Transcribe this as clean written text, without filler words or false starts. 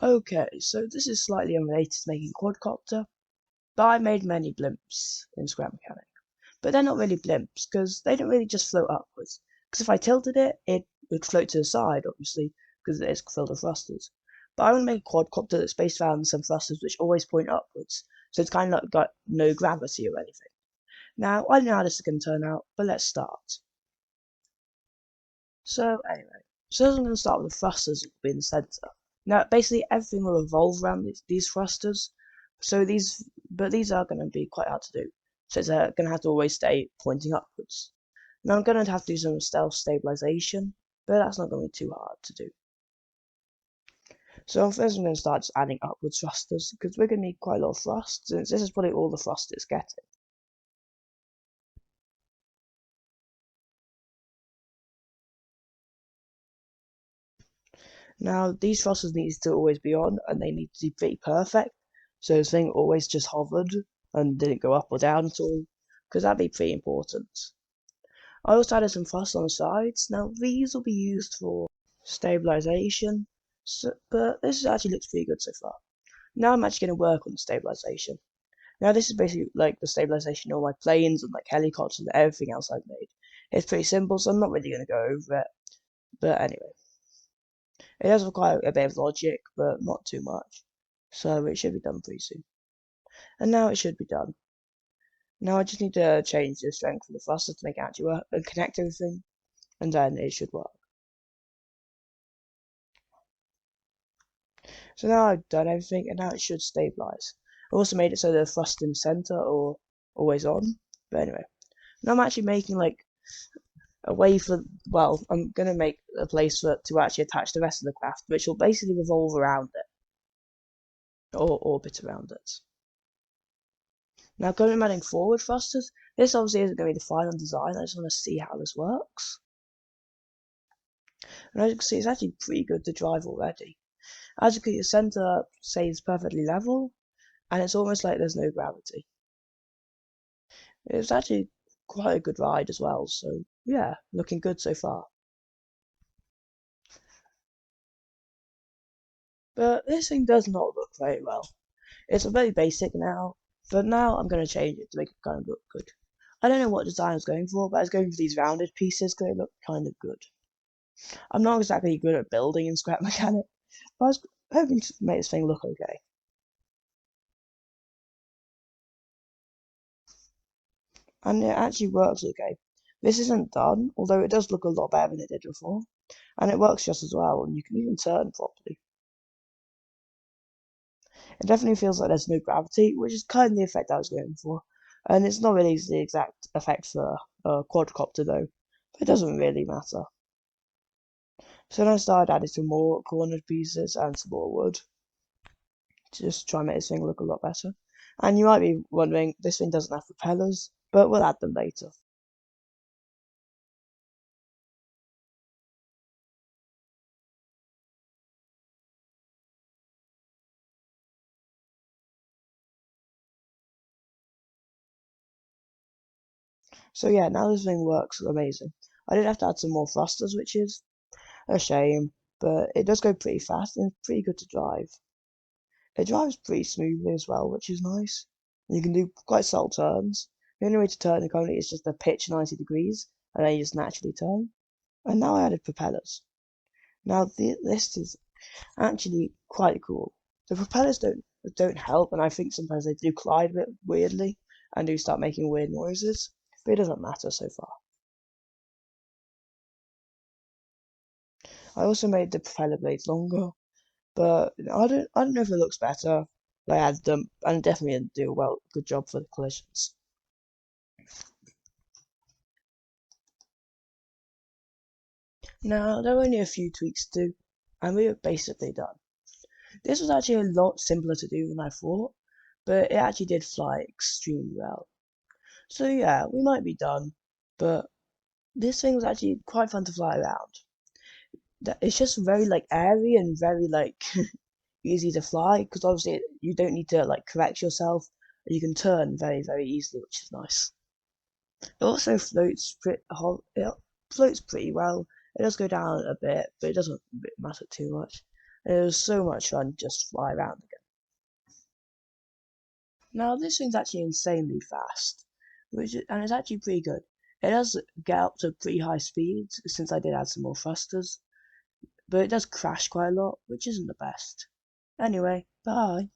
Okay, so this is slightly unrelated to making quadcopter, but I made many blimps in Scrap Mechanic. But they're not really blimps, because they don't really just float upwards. Because if I tilted it, it would float to the side, obviously, because it is filled with thrusters. But I want to make a quadcopter that's based around some thrusters which always point upwards, so it's kind of like got no gravity or anything. Now, I don't know how this is going to turn out, but let's start. So anyway, so I'm going to start with the thrusters that will be in the center. Now, basically everything will revolve around these thrusters. So these are going to be quite hard to do. So it's going to have to always stay pointing upwards. Now I'm going to have to do some stealth stabilization, but that's not going to be too hard to do. So first I'm going to start just adding upwards thrusters, because we're going to need quite a lot of thrust, since this is probably all the thrust it's getting. Now, these thrusters need to always be on, and they need to be pretty perfect, so this thing always just hovered and didn't go up or down at all, because that'd be pretty important. I also added some thrust on the sides. Now, these will be used for stabilization, but this actually looks pretty good so far. Now I'm actually going to work on the stabilization. Now, this is basically like the stabilization of all my planes and like helicopters and everything else I've made. It's pretty simple, so I'm not really going to go over it, but anyway. It does require a bit of logic, but not too much. So it should be done pretty soon. And now it should be done. Now I just need to change the strength of the thruster to make it actually work and connect everything, and then it should work. So now I've done everything, and now it should stabilize. I also made it so the thrust in the center or always on. But anyway, now I'm actually making like a way for, well, I'm gonna make a place for to actually attach the rest of the craft, which will basically revolve around it or orbit around it. Now, going adding forward thrusters, this obviously isn't going to be the final design. I just want to see how this works. And as you can see, it's actually pretty good to drive already. As you can see, the center stays perfectly level, and it's almost like there's no gravity. It's actually quite a good ride as well, so yeah, looking good so far. But this thing does not look very well. It's a very basic now, but now I'm going to change it to make it kind of look good. I don't know what design I was going for, but I was going for these rounded pieces because they look kind of good. I'm not exactly good at building in Scrap Mechanic, but I was hoping to make this thing look okay. And it actually works okay. This isn't done, although it does look a lot better than it did before. And it works just as well, and you can even turn properly. It definitely feels like there's no gravity, which is kind of the effect I was going for. And it's not really the exact effect for a quadcopter though, but it doesn't really matter. So then I started adding some more cornered pieces and some more wood to just try and make this thing look a lot better. And you might be wondering, this thing doesn't have propellers, but we'll add them later. So yeah, now this thing works amazing. I did have to add some more thrusters, which is a shame, but it does go pretty fast and it's pretty good to drive. It drives pretty smoothly as well, which is nice. And you can do quite subtle turns. The only way to turn it currently is just to pitch 90 degrees, and then you just naturally turn. And now I added propellers. Now this is actually quite cool. The propellers don't help, and I think sometimes they do collide a bit weirdly and do start making weird noises, but it doesn't matter so far. I also made the propeller blades longer, but I don't know if it looks better. But I added them, and definitely didn't do a good job for the collisions. Now there are only a few tweaks to do, and we are basically done. This was actually a lot simpler to do than I thought, but it actually did fly extremely well. So yeah, we might be done, but this thing was actually quite fun to fly around. It's just very like airy and very like easy to fly because obviously you don't need to like correct yourself. You can turn very easily, which is nice. It also it floats pretty well. It does go down a bit, but it doesn't matter too much. It was so much fun just to fly around again. Now this thing's actually insanely fast, and it's actually pretty good. It does get up to pretty high speeds since I did add some more thrusters, but it does crash quite a lot, which isn't the best. Anyway, bye.